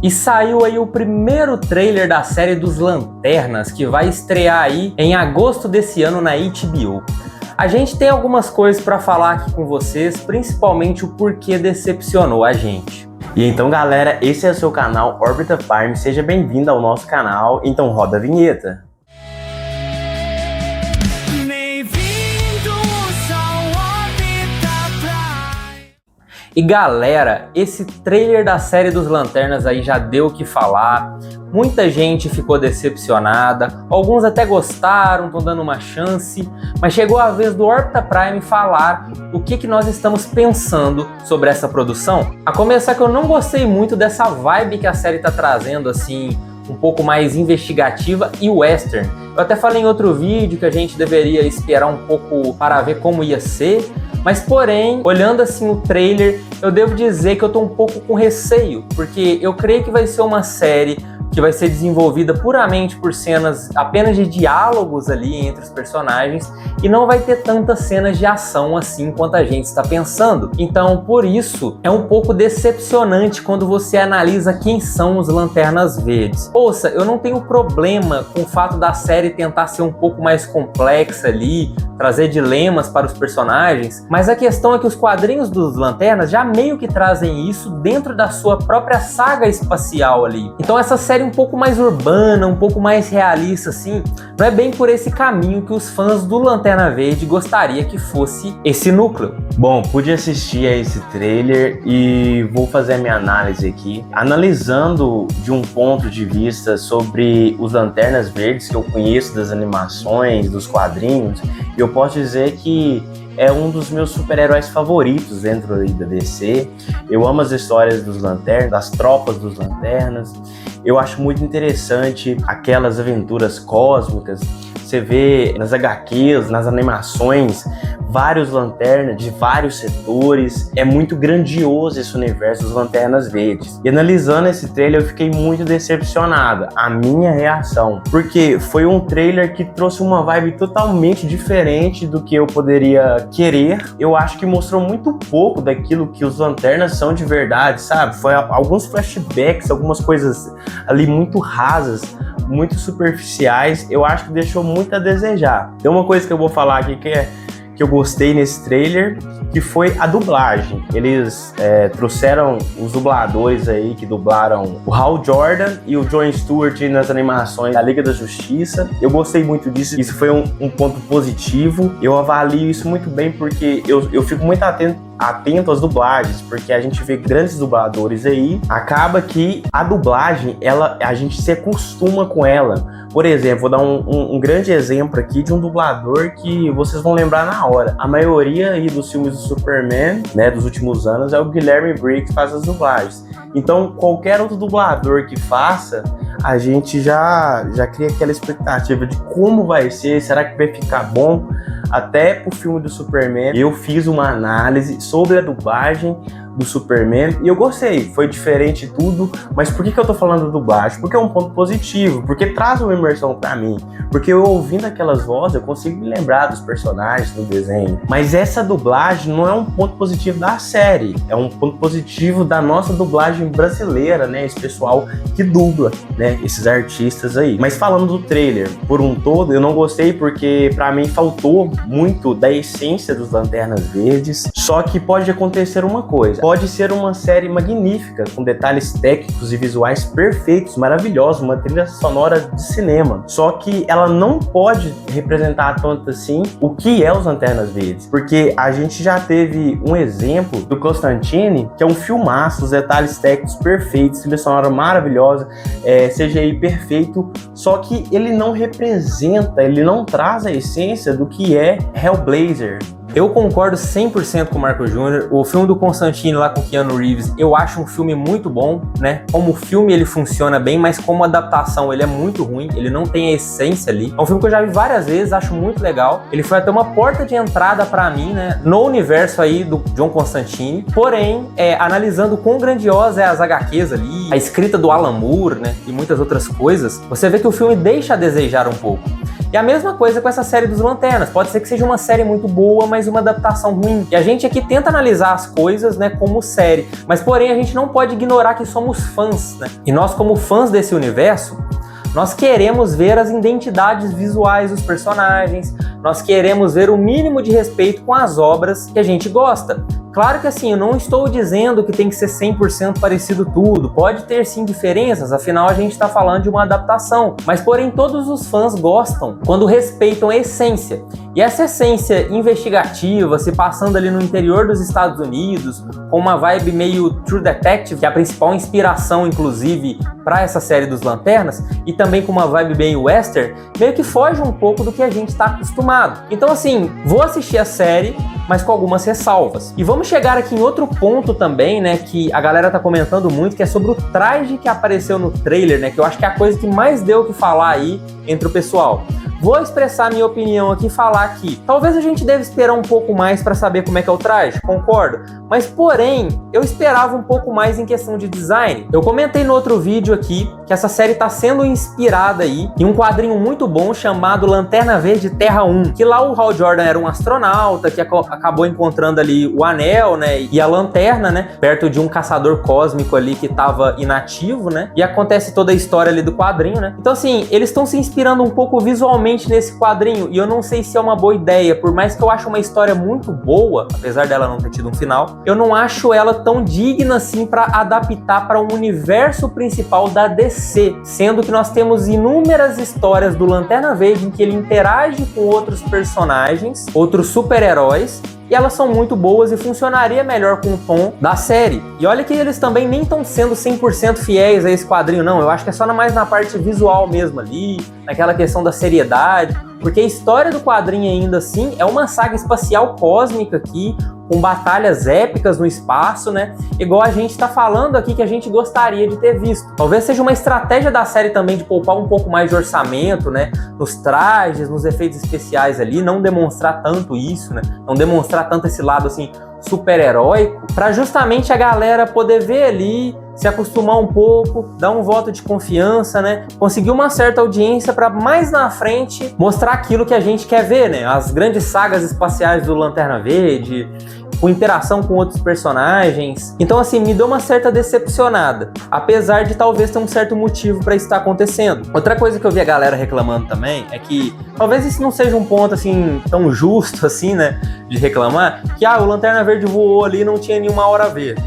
E saiu aí o primeiro trailer da série dos Lanternas, que vai estrear aí em agosto desse ano na HBO. A gente tem algumas coisas para falar aqui com vocês, principalmente o porquê decepcionou a gente. E então, galera, esse é o seu canal Órbita Prime, seja bem-vindo ao nosso canal, então roda a vinheta. E galera, esse trailer da série dos Lanternas aí já deu o que falar, muita gente ficou decepcionada, alguns até gostaram, estão dando uma chance, mas chegou a vez do Órbita Prime falar o que nós estamos pensando sobre essa produção. A começar que eu não gostei muito dessa vibe que a série tá trazendo, assim, um pouco mais investigativa e western. Eu até falei em outro vídeo que a gente deveria esperar um pouco para ver como ia ser, mas porém, olhando assim o trailer, eu devo dizer que eu tô um pouco com receio, porque eu creio que vai ser uma série que vai ser desenvolvida puramente por cenas apenas de diálogos ali entre os personagens e não vai ter tantas cenas de ação assim quanto a gente está pensando. Então, por isso, é um pouco decepcionante quando você analisa quem são os Lanternas Verdes. Ouça, eu não tenho problema com o fato da série tentar ser um pouco mais complexa ali, trazer dilemas para os personagens, mas a questão é que os quadrinhos dos Lanternas já meio que trazem isso dentro da sua própria saga espacial ali. Então essa série um pouco mais urbana, um pouco mais realista assim, não é bem por esse caminho que os fãs do Lanterna Verde gostaria que fosse esse núcleo. Bom, pude assistir a esse trailer e vou fazer a minha análise aqui, analisando de um ponto de vista sobre os Lanternas Verdes que eu conheço das animações, dos quadrinhos. Eu posso dizer que é um dos meus super-heróis favoritos dentro da DC. Eu amo as histórias dos Lanternas, das tropas dos Lanternas. Eu acho muito interessante aquelas aventuras cósmicas. Você vê nas HQs, nas animações, vários Lanternas de vários setores. É muito grandioso esse universo dos Lanternas Verdes. E analisando esse trailer, eu fiquei muito decepcionada. A minha reação, porque foi um trailer que trouxe uma vibe totalmente diferente do que eu poderia querer. Eu acho que mostrou muito pouco daquilo que os Lanternas são de verdade, sabe? Foi alguns flashbacks, algumas coisas ali muito rasas, muito superficiais. Eu acho que deixou muito a desejar. Tem uma coisa que eu vou falar aqui que eu gostei nesse trailer, que foi a dublagem. Eles trouxeram os dubladores aí que dublaram o Hal Jordan e o Jon Stewart nas animações da Liga da Justiça. Eu gostei muito disso, isso foi um ponto positivo. Eu avalio isso muito bem porque eu fico muito atento às dublagens, porque a gente vê grandes dubladores aí, acaba que a dublagem, a gente se acostuma com ela. Por exemplo, vou dar um grande exemplo aqui de um dublador que vocês vão lembrar na hora. A maioria aí dos filmes do Superman, né, dos últimos anos, é o Guilherme Briggs que faz as dublagens. Então, qualquer outro dublador que faça, a gente já cria aquela expectativa de como vai ser, será que vai ficar bom? Até pro filme do Superman, eu fiz uma análise sobre a dublagem do Superman e eu gostei, foi diferente tudo, mas por que eu tô falando da dublagem? Porque é um ponto positivo, porque traz uma imersão pra mim, porque eu ouvindo aquelas vozes eu consigo me lembrar dos personagens do desenho, mas essa dublagem não é um ponto positivo da série, é um ponto positivo da nossa dublagem brasileira, né, esse pessoal que dubla, né, esses artistas aí. Mas falando do trailer, por um todo, eu não gostei porque pra mim faltou muito da essência dos Lanternas Verdes, só que pode acontecer uma coisa, pode ser uma série magnífica, com detalhes técnicos e visuais perfeitos, maravilhosos, uma trilha sonora de cinema. Só que ela não pode representar tanto assim o que é os Lanternas Verdes, porque a gente já teve um exemplo do Constantine, que é um filmaço, os detalhes técnicos perfeitos, trilha sonora maravilhosa, CGI perfeito, só que ele não representa, ele não traz a essência do que é Hellblazer. Eu concordo 100% com o Marco Júnior. O filme do Constantine lá com Keanu Reeves, eu acho um filme muito bom, né? Como filme ele funciona bem, mas como adaptação ele é muito ruim, ele não tem a essência ali. É um filme que eu já vi várias vezes, acho muito legal. Ele foi até uma porta de entrada pra mim, né? No universo aí do John Constantine. Porém, analisando quão grandiosa é as HQs ali, a escrita do Alan Moore, né? E muitas outras coisas, você vê que o filme deixa a desejar um pouco. E a mesma coisa com essa série dos Lanternas. Pode ser que seja uma série muito boa, mas uma adaptação ruim. E a gente aqui tenta analisar as coisas, né, como série. Mas porém a gente não pode ignorar que somos fãs, né? E nós, como fãs desse universo, nós queremos ver as identidades visuais dos personagens, nós queremos ver o mínimo de respeito com as obras que a gente gosta. Claro que assim, eu não estou dizendo que tem que ser 100% parecido tudo, pode ter sim diferenças, afinal a gente está falando de uma adaptação, mas porém todos os fãs gostam quando respeitam a essência. E essa essência investigativa, se passando ali no interior dos Estados Unidos, com uma vibe meio True Detective, que é a principal inspiração inclusive para essa série dos Lanternas, e também com uma vibe bem western, meio que foge um pouco do que a gente está acostumado. Então assim, vou assistir a série, mas com algumas ressalvas. E vamos chegar aqui em outro ponto também, né, que a galera tá comentando muito, que é sobre o traje que apareceu no trailer, né, que eu acho que é a coisa que mais deu o que falar aí entre o pessoal. Vou expressar minha opinião aqui e falar que talvez a gente deve esperar um pouco mais para saber como é que é o traje, concordo, mas porém, eu esperava um pouco mais em questão de design. Eu comentei no outro vídeo aqui que essa série está sendo inspirada aí em um quadrinho muito bom chamado Lanterna Verde Terra 1, que lá o Hal Jordan era um astronauta que acabou encontrando ali o anel, né, e a lanterna, né, perto de um caçador cósmico ali que estava inativo, né, e acontece toda a história ali do quadrinho, né. Então assim, eles estão se inspirando um pouco visualmente nesse quadrinho, e eu não sei se é uma boa ideia, por mais que eu ache uma história muito boa, apesar dela não ter tido um final, eu não acho ela tão digna assim para adaptar para um universo principal da DC, sendo que nós temos inúmeras histórias do Lanterna Verde em que ele interage com outros personagens, outros super-heróis, e elas são muito boas e funcionaria melhor com o tom da série. E olha que eles também nem estão sendo 100% fiéis a esse quadrinho, não. Eu acho que é só mais na parte visual mesmo ali, naquela questão da seriedade, porque a história do quadrinho ainda assim é uma saga espacial cósmica aqui, com batalhas épicas no espaço, né? Igual a gente tá falando aqui que a gente gostaria de ter visto. Talvez seja uma estratégia da série também de poupar um pouco mais de orçamento, né? Nos trajes, nos efeitos especiais ali, não demonstrar tanto isso, né? Não demonstrar tanto esse lado assim super-heróico, para justamente a galera poder ver ali, se acostumar um pouco, dar um voto de confiança, né? Conseguir uma certa audiência para mais na frente mostrar aquilo que a gente quer ver, né? As grandes sagas espaciais do Lanterna Verde, com interação com outros personagens. Então assim, me deu uma certa decepcionada, apesar de talvez ter um certo motivo para isso estar acontecendo. Outra coisa que eu vi a galera reclamando também é que talvez isso não seja um ponto assim tão justo assim, né, de reclamar, que o Lanterna Verde voou ali e não tinha nenhuma hora verde.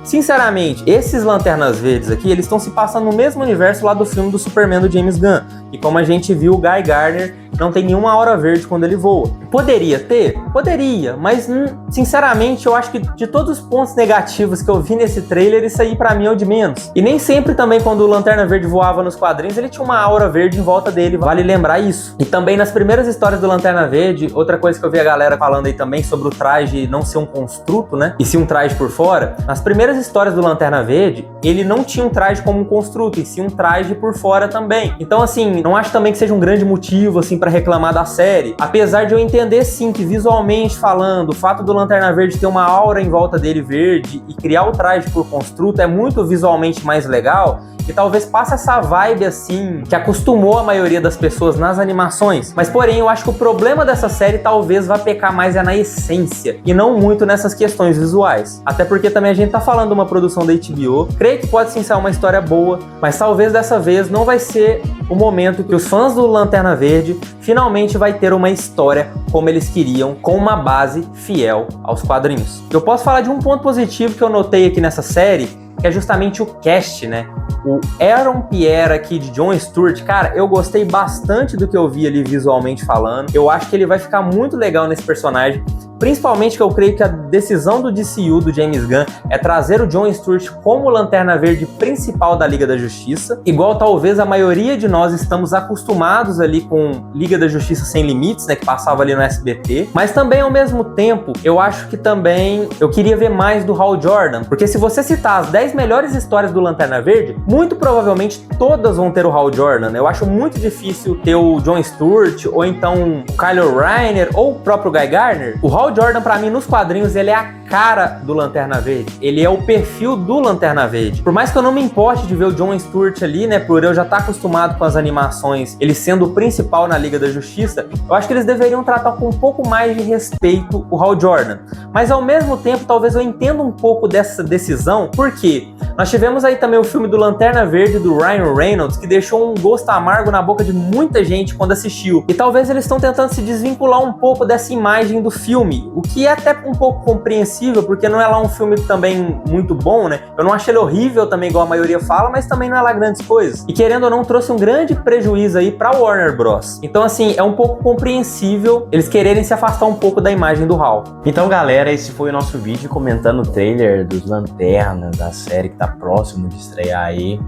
Sinceramente, esses Lanternas Verdes aqui, eles estão se passando no mesmo universo lá do filme do Superman do James Gunn. E como a gente viu, o Guy Gardner não tem nenhuma aura verde quando ele voa. Poderia ter? Poderia, mas sinceramente eu acho que de todos os pontos negativos que eu vi nesse trailer, isso aí pra mim é o de menos. E nem sempre também quando o Lanterna Verde voava nos quadrinhos, ele tinha uma aura verde em volta dele, vale lembrar isso. E também nas primeiras histórias do Lanterna Verde, outra coisa que eu vi a galera falando aí também sobre o traje não ser um construto, né, e sim um traje por fora. Nas primeiras histórias do Lanterna Verde, ele não tinha um traje como um construto, e sim um traje por fora também. Então assim, não acho também que seja um grande motivo assim para reclamar da série, apesar de eu entender sim que visualmente falando, o fato do Lanterna Verde ter uma aura em volta dele verde e criar o traje por construto é muito visualmente mais legal, e talvez passe essa vibe assim que acostumou a maioria das pessoas nas animações. Mas porém eu acho que o problema dessa série talvez vá pecar mais na essência e não muito nessas questões visuais, até porque também a gente tá falando de uma produção da HBO, creio que pode sim ser uma história boa, mas talvez dessa vez não vai ser o momento que os fãs do Lanterna Verde finalmente vai ter uma história como eles queriam, com uma base fiel aos quadrinhos. Eu posso falar de um ponto positivo que eu notei aqui nessa série, que é justamente o cast, né? O Aaron Pierre aqui de John Stewart, cara, eu gostei bastante do que eu vi ali visualmente falando. Eu acho que ele vai ficar muito legal nesse personagem, principalmente que eu creio que a decisão do DCU, do James Gunn, é trazer o John Stewart como Lanterna Verde principal da Liga da Justiça, igual talvez a maioria de nós estamos acostumados ali com Liga da Justiça Sem Limites, né, que passava ali no SBT, mas também ao mesmo tempo, eu acho que também eu queria ver mais do Hal Jordan, porque se você citar as 10 melhores histórias do Lanterna Verde, muito provavelmente todas vão ter o Hal Jordan. Eu acho muito difícil ter o John Stewart, ou então o Kyle Rayner, ou o próprio Guy Gardner. O Hal Jordan, pra mim, nos quadrinhos, ele é a cara do Lanterna Verde, ele é o perfil do Lanterna Verde. Por mais que eu não me importe de ver o John Stewart ali, né, por eu já estar acostumado com as animações, ele sendo o principal na Liga da Justiça, eu acho que eles deveriam tratar com um pouco mais de respeito o Hal Jordan. Mas ao mesmo tempo, talvez eu entenda um pouco dessa decisão, porque nós tivemos aí também o filme do Lanterna Verde do Ryan Reynolds, que deixou um gosto amargo na boca de muita gente quando assistiu. E talvez eles estão tentando se desvincular um pouco dessa imagem do filme, o que é até um pouco compreensível, porque não é lá um filme também muito bom, né? Eu não achei ele horrível também, igual a maioria fala, mas também não é lá grandes coisas. E querendo ou não, trouxe um grande prejuízo aí pra Warner Bros. Então assim, é um pouco compreensível eles quererem se afastar um pouco da imagem do Hal. Então galera, esse foi o nosso vídeo comentando o trailer dos Lanternas, da série que tá próximo de estrear aí.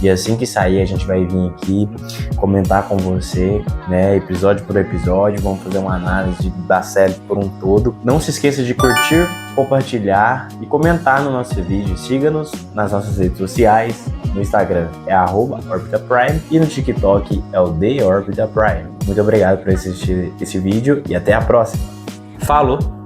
E assim que sair, a gente vai vir aqui comentar com você, né, episódio por episódio. Vamos fazer uma análise da série por um todo. Não se esqueça de curtir, compartilhar e comentar no nosso vídeo. Siga-nos nas nossas redes sociais. No Instagram é @OrbitaPrime e no TikTok é o TheOrbitaPrime. Muito obrigado por assistir esse vídeo e até a próxima. Falou!